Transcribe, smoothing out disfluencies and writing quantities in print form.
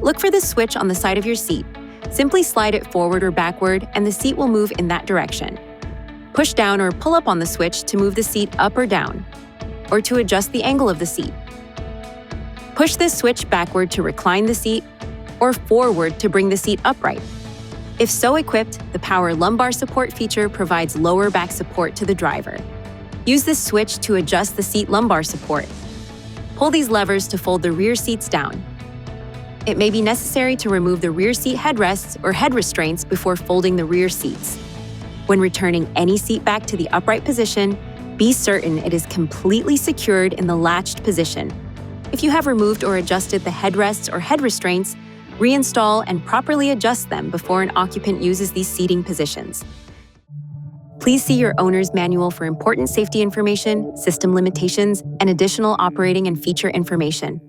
Look for the switch on the side of your seat. Simply slide it forward or backward, and the seat will move in that direction. Push down or pull up on the switch to move the seat up or down, or to adjust the angle of the seat. Push this switch backward to recline the seat, or forward to bring the seat upright. If so equipped, the Power Lumbar Support feature provides lower back support to the driver. Use this switch to adjust the seat lumbar support. Pull these levers to fold the rear seats down. It may be necessary to remove the rear seat headrests or head restraints before folding the rear seats. When returning any seat back to the upright position, be certain it is completely secured in the latched position. If you have removed or adjusted the headrests or head restraints, reinstall and properly adjust them before an occupant uses these seating positions. Please see your owner's manual for important safety information, system limitations, and additional operating and feature information.